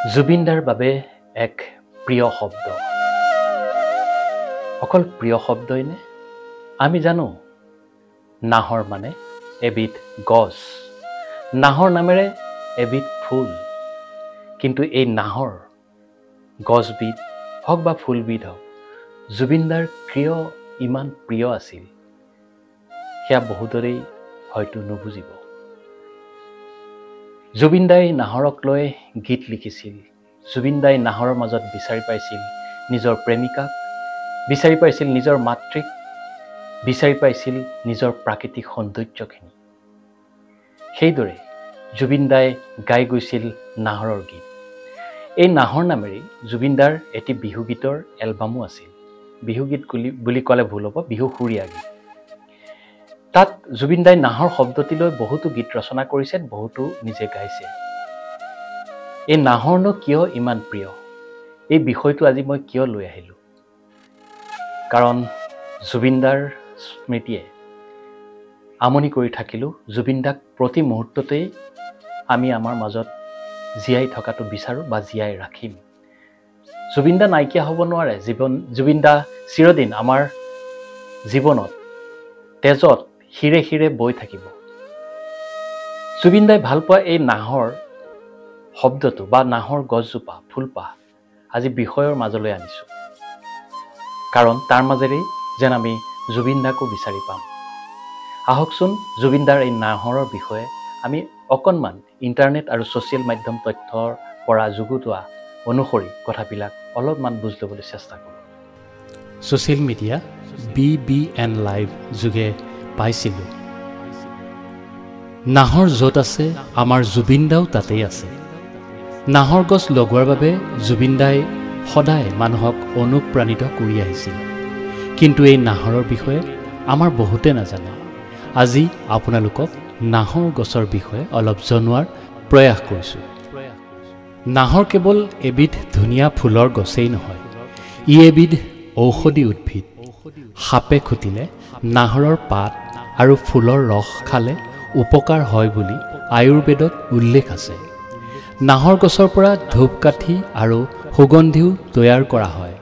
জুবিনদাৰ বাবে এক প্ৰিয় শব্দ। অকল প্ৰিয় শব্দই নে? আমি জানো নাহৰ মানে এবিধ গছ, নাহৰ নামেৰে এবিধ ফুল। কিন্তু এই নাহৰ গছবিধ হওক বা ফুলবিধ হওক, জুবিনদাৰ কিয় ইমান প্ৰিয় আছিল সেয়া বহুতৰেই হয়তো নুবুজিব। জুবিনদাই নাহৰক লৈ গীত লিখিছিল। জুবিনদাই নাহৰৰ মাজত বিচাৰি পাইছিল নিজৰ প্ৰেমিকাক, বিচাৰি পাইছিল নিজৰ মাতৃক, বিচাৰি পাইছিল নিজৰ প্ৰাকৃতিক সৌন্দৰ্যখিনি। সেইদৰে জুবিনদাই গাই গৈছিল নাহৰৰ গীত। এই নাহৰ নামেৰেই জুবিনদাৰ এটি বিহুগীতৰ এলবামো আছিল। বিহুগীত বুলি ক'লে ভুল হ'ব, বিহু সুৰীয়া গীত। তাত জুবিনদাই নাহৰ শব্দটিলৈ বহুতো গীত ৰচনা কৰিছে, বহুতো নিজে গাইছে। এই নাহৰনো কিয় ইমান প্ৰিয়, এই বিষয়টো আজি মই কিয় লৈ আহিলোঁ? কাৰণ জুবিনদাৰ স্মৃতিয়ে আমনি কৰি থাকিলোঁ। জুবিনদাক প্ৰতি মুহূৰ্ততেই আমি আমাৰ মাজত জীয়াই থকাটো বিচাৰোঁ বা জীয়াই ৰাখিম। জুবিনদা নাইকিয়া হ'ব নোৱাৰে। জুবিনদা চিৰদিন আমাৰ জীৱনত, তেজত শিৰে শিৰে বৈ থাকিব। জুবিনদাই ভাল পোৱা এই নাহৰ শব্দটো বা নাহৰ গছজোপা, ফুলপাহ আজি বিষয়ৰ মাজলৈ আনিছোঁ। কাৰণ তাৰ মাজেৰেই যেন আমি জুবিনদাকো বিচাৰি পাম। আহকচোন জুবিনদাৰ এই নাহৰৰ বিষয়ে আমি অকণমান ইণ্টাৰনেট আৰু ছ'চিয়েল মাধ্যম তথ্যৰ পৰা যুগুতোৱা অনুসৰি কথাবিলাক অলপমান বুজ ল'বলৈ চেষ্টা কৰোঁ। ছ'চিয়েল মিডিয়া BBN লাইভ যোগে পাইছিলোঁ, নাহৰ য'ত আছে আমাৰ জুবিনদাও তাতেই আছে। নাহৰ গছ লগোৱাৰ বাবে জুবিনদাই সদায় মানুহক অনুপ্ৰাণিত কৰি আহিছিল। কিন্তু এই নাহৰৰ বিষয়ে আমাৰ বহুতে নাজানে। আজি আপোনালোকক নাহৰ গছৰ বিষয়ে অলপ জনোৱাৰ প্ৰয়াস কৰিছোঁ। নাহৰ কেৱল এবিধ ধুনীয়া ফুলৰ গছেই নহয়, ই এবিধ ঔষধি উদ্ভিদ। সাপে খুটিলে নাহৰৰ পাত আৰু ফুলৰ ৰস খালে উপকাৰ হয় বুলি আয়ুৰ্বেদত উল্লেখ আছে। নাহৰ গছৰ পৰা ধূপকাঠি আৰু সুগন্ধিও তৈয়াৰ কৰা হয়।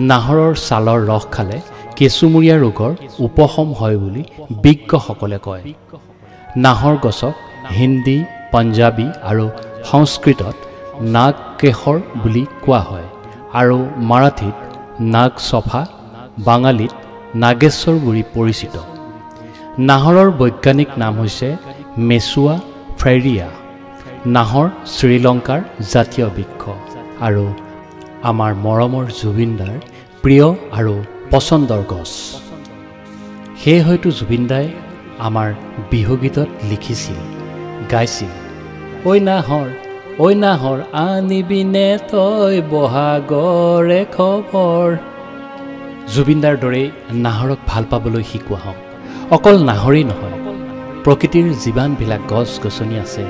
নাহৰৰ ছালৰ ৰস খালে কেঁচুমূৰীয়া ৰোগৰ উপশম হয় বুলি বিজ্ঞসকলে কয়। নাহৰ গছক হিন্দী, পঞ্জাবী আৰু সংস্কৃতত নাগকেশৰ বুলি কোৱা হয় আৰু মাৰাঠীত নাগচফা, বাঙালীত নাগেশ্বৰ বুলি পৰিচিত। নাহৰৰ বৈজ্ঞানিক নাম হৈছে মেচুয়া ফ্ৰেৰিয়া। নাহৰ শ্ৰীলংকাৰ জাতীয় বৃক্ষ আৰু আমাৰ মৰমৰ জুবিনদাৰ প্ৰিয় আৰু পচন্দৰ গছ। সেয়ে হয়তো জুবিনদাই আমাৰ বিহুগীতত লিখিছিল, গাইছিল, ঐ নাহৰ আনিবিনে তই বহাগৰে খবৰ। জুবিনদাৰ দৰেই নাহৰক ভাল পাবলৈ শিকোৱা হওঁ। অকল নাহৰেই নহয়, প্ৰকৃতিৰ যিমানবিলাক গছ গছনি আছে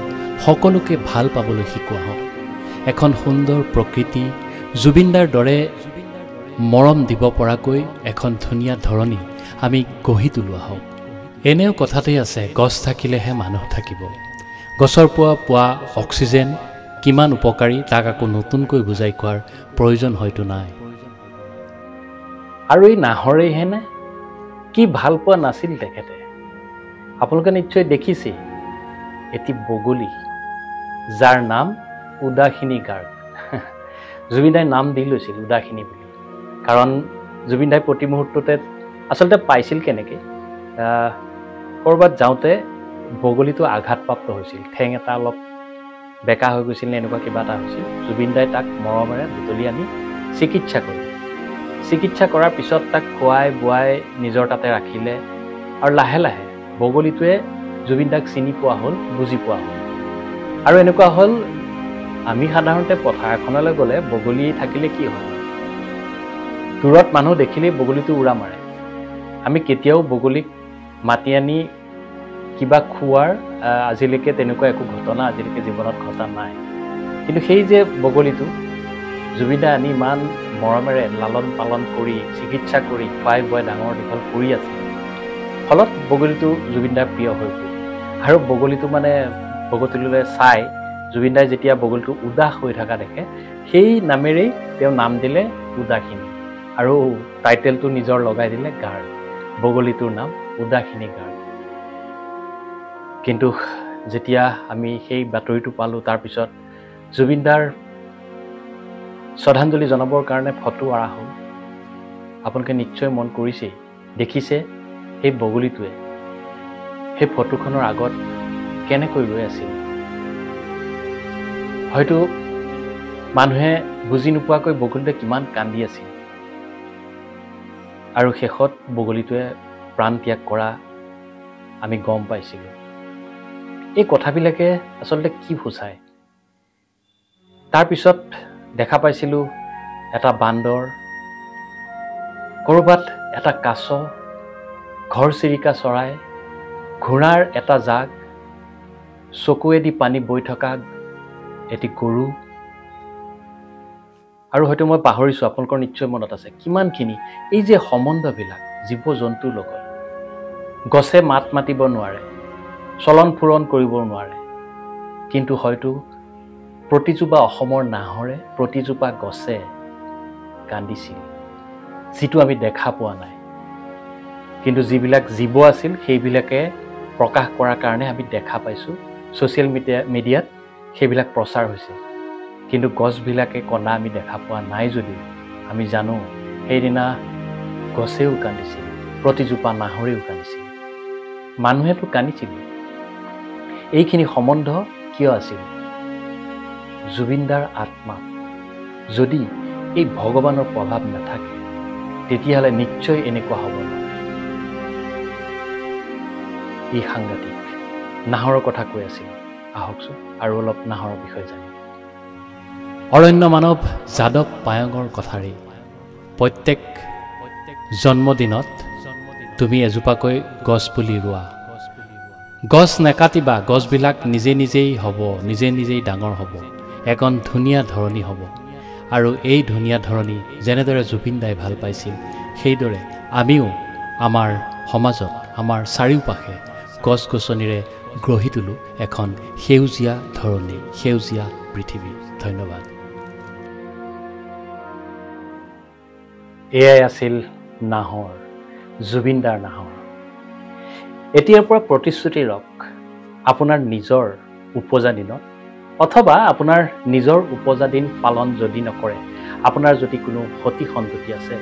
সকলোকে ভাল পাবলৈ শিকোৱা হওঁ। এখন সুন্দৰ প্ৰকৃতি, জুবিনদাৰ দৰে মৰম দিব পৰাকৈ এখন ধুনীয়া ধৰণী আমি গঢ়ি তোলোৱা হওক। এনেও কথাতেই আছে, গছ থাকিলেহে মানুহ থাকিব। গছৰ পৰা পোৱা অক্সিজেন কিমান উপকাৰী তাক আকৌ নতুনকৈ বুজাই কোৱাৰ প্ৰয়োজন হয়তো নাই। আৰু এই নাহৰেইহেনে কি ভাল পোৱা নাছিল তেখেতে। আপোনালোকে নিশ্চয় দেখিছে এটি বগলী যাৰ নাম উদাসিনী গাৰ্গ। জুবিনদাই নাম দি লৈছিল উদাসিনী বুলি। কাৰণ জুবিনদাই প্ৰতি মুহূৰ্ততে আচলতে পাইছিল কেনেকৈ, ক'ৰবাত যাওঁতে বগলীটো আঘাতপ্ৰাপ্ত হৈছিল, ঠেং এটা অলপ বেকা হৈ গৈছিল নে এনেকুৱা কিবা এটা হৈছিল। জুবিনদাই তাক মৰমেৰে বুটলি আনি চিকিৎসা কৰিলে। চিকিৎসা কৰাৰ পিছত তাক খোৱাই বোৱাই নিজৰ তাতে ৰাখিলে আৰু লাহে লাহে বগলীটোৱে জুবিনদাক চিনি পোৱা হ'ল, বুজি পোৱা হ'ল। আৰু এনেকুৱা হ'ল, আমি সাধাৰণতে পথাৰ এখনলৈ গ'লে বগলী থাকিলে কি হয়, দূৰত মানুহ দেখিলেই বগলীটো উৰা মাৰে। আমি কেতিয়াও বগলীক মাতি আনি কিবা খোৱাৰ আজিলৈকে তেনেকুৱা একো ঘটনা আজিলৈকে জীৱনত ঘটা নাই। কিন্তু সেই যে বগলীটো জুবিনদাই আনি ইমান মৰমেৰে লালন পালন কৰি চিকিৎসা কৰি খুৱাই বোৱাই ডাঙৰ দীঘল কৰি আছে, ফলত বগলীটো জুবিনদাৰ প্ৰিয় হৈ গ'ল। আৰু বগলীটো মানে বগলীটোলৈ চাই জুবিনদাই যেতিয়া বগলীটো উদাস হৈ থকা দেখে সেই নামেৰেই তেওঁ নাম দিলে উদাসিনী আৰু টাইটেলটো নিজৰ লগাই দিলে গাৰ্ল বগলীটোৰ নাম উদাসিনী গাৰ্ল কিন্তু যেতিয়া আমি সেই বাতৰিটো পালোঁ তাৰপিছত জুবিনদাৰ শ্ৰদ্ধাঞ্জলি জনাবৰ কাৰণে ফটো আৰা হ'ল আপোনালোকে নিশ্চয় মন কৰিছেই দেখিছে সেই বগলীটোৱে সেই ফটোখনৰ আগত কেনেকৈ ৰৈ আছিল হয়তো মানুহে বুজি নোপোৱাকৈ বগলীটোৱে কিমান কান্দি আছিল আৰু শেষত বগলীটোৱে প্ৰাণ ত্যাগ কৰা আমি গম পাইছিলোঁ এই কথাবিলাকে আচলতে কি বুজায় তাৰপিছত দেখা পাইছিলোঁ এটা বান্দৰ ক'ৰবাত এটা কাছ ঘৰচিৰিকা চৰাই ঘোঁৰাৰ এটা জাক চকুৱেদি পানী বৈ থকা এটি গৰু আৰু হয়তো মই পাহৰিছোঁ আপোনালোকৰ নিশ্চয় মনত আছে কিমানখিনি এই যে সম্বন্ধবিলাক জীৱ জন্তুৰ লগত গছে মাত মাতিব নোৱাৰে চলন ফুৰণ কৰিব নোৱাৰে কিন্তু হয়তো প্ৰতিজোপা অসমৰ নাহৰে প্ৰতিজোপা গছে কান্দিছিল যিটো আমি দেখা পোৱা নাই কিন্তু যিবিলাক জীৱ আছিল সেইবিলাকে প্ৰকাশ কৰাৰ কাৰণে আমি দেখা পাইছোঁ ছ'চিয়েল মিডিয়াত সেইবিলাক প্ৰচাৰ হৈছে কিন্তু গছবিলাকে কন্দা আমি দেখা পোৱা নাই যদিও আমি জানো সেইদিনা গছেও কান্দিছিল প্ৰতিজোপা নাহৰেও কান্দিছিল মানুহেতো কান্দিছিল এইখিনি সম্বন্ধ কিয় আছিল জুবিনদাৰ আত্মা যদি এই ভগৱানৰ প্ৰভাৱ নাথাকে তেতিয়াহ'লে নিশ্চয় এনেকুৱা হ'ব নোৱাৰে ই সাংঘাতিক নাহৰৰ কথা কৈ আছিল আহকচোন আৰু অলপ নাহৰৰ বিষয়ে জানিম অৰণ্য মানৱ যাদৱ পায়ঙৰ কথাৰে প্ৰত্যেক জন্মদিনত তুমি এজোপাকৈ গছ পুলি ৰোৱা গছ নেকাটিবা গছবিলাক নিজে নিজেই হ'ব নিজে নিজেই ডাঙৰ হ'ব এখন ধুনীয়া ধৰণী হ'ব আৰু এই ধুনীয়া ধৰণী যেনেদৰে জুবিনদাই ভাল পাইছিল সেইদৰে আমিও আমাৰ সমাজত আমাৰ চাৰিওপাশে গছ গছনিৰে গঢ়ি তোলোঁ এখন সেউজীয়া ধৰণী সেউজীয়া পৃথিৱী ধন্যবাদ এয়াই আছিল নাহৰ জুবিনদাৰ নাহৰ এতিয়াৰ পৰা প্ৰতিশ্ৰুতি ৰখ আপোনাৰ নিজৰ উপজা দিনত অথবা আপোনাৰ নিজৰ উপজা দিন পালন যদি নকৰে আপোনাৰ যদি কোনো সতি সন্ততি আছে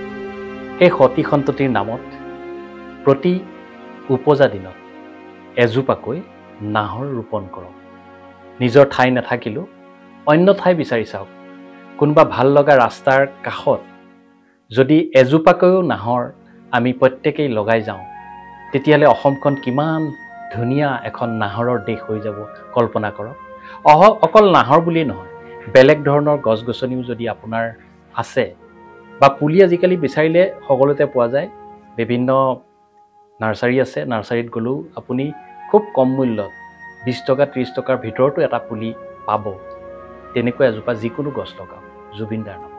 সেই সতি সন্ততিৰ নামত প্ৰতি উপজা দিনত এজোপাকৈ নাহৰ ৰোপণ কৰক নিজৰ ঠাই নাথাকিলেও অন্য ঠাই বিচাৰি চাওক কোনোবা ভাল লগা ৰাস্তাৰ কাষত যদি এজোপাকৈও নাহৰ আমি প্ৰত্যেকেই লগাই যাওঁ তেতিয়াহ'লে অসমখন কিমান ধুনীয়া এখন নাহৰৰ দেশ হৈ যাব কল্পনা কৰক অকল নাহৰ বুলিয়েই নহয় বেলেগ ধৰণৰ গছ গছনিও যদি আপোনাৰ আছে বা পুলি আজিকালি বিচাৰিলে সকলোতে পোৱা যায় বিভিন্ন নাৰ্চাৰী আছে নাৰ্চাৰীত গ'লেও আপুনি খুব কম মূল্যত 20 টকা 30 টকাৰ ভিতৰতো এটা পুলি পাব তেনেকুৱা এজোপা যিকোনো গছ লগাওক জুবিনদাৰ নাম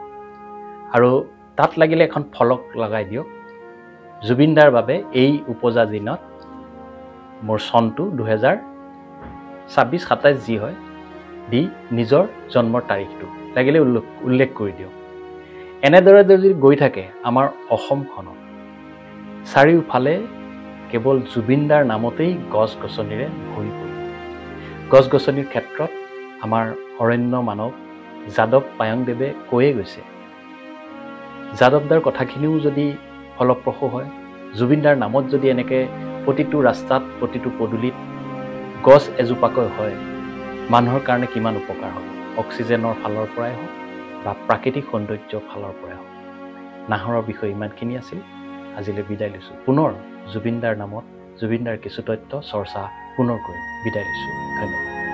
আৰু তাত লাগিলে এখন ফলক লগাই দিয়ক জুবিনদাৰ বাবে এই উপজা দিনত মোৰ চনটো 2026-27 যি হয় দি নিজৰ জন্মৰ তাৰিখটো লাগিলে উল্লেখ কৰি দিয়ক এনেদৰে যদি গৈ থাকে আমাৰ অসমখনত চাৰিওফালে কেৱল জুবিনদাৰ নামতেই গছ গছনিৰে ভৰি পৰিব গছ গছনিৰ ক্ষেত্ৰত আমাৰ অৰণ্য মানৱ যাদৱ পায়ংদেৱে কৈয়ে গৈছে যাদৱদাৰ কথাখিনিও যদি ফলপ্ৰসূ হয় জুবিনদাৰ নামত যদি এনেকৈ প্ৰতিটো ৰাস্তাত প্ৰতিটো পদূলিত গছ এজোপাকৈ হয় মানুহৰ কাৰণে কিমান উপকাৰ হ'ব অক্সিজেনৰ ফালৰ পৰাই হওক বা প্ৰাকৃতিক সৌন্দৰ্যৰ ফালৰ পৰাই হওক নাহৰৰ বিষয়ে ইমানখিনি আছিল আজিলৈ বিদায় লৈছোঁ পুনৰ জুবিনদাৰ নামত জুবিনদাৰ কিছু তথ্য চৰ্চা পুনৰ কৰি বিদায় লৈছোঁ ধন্যবাদ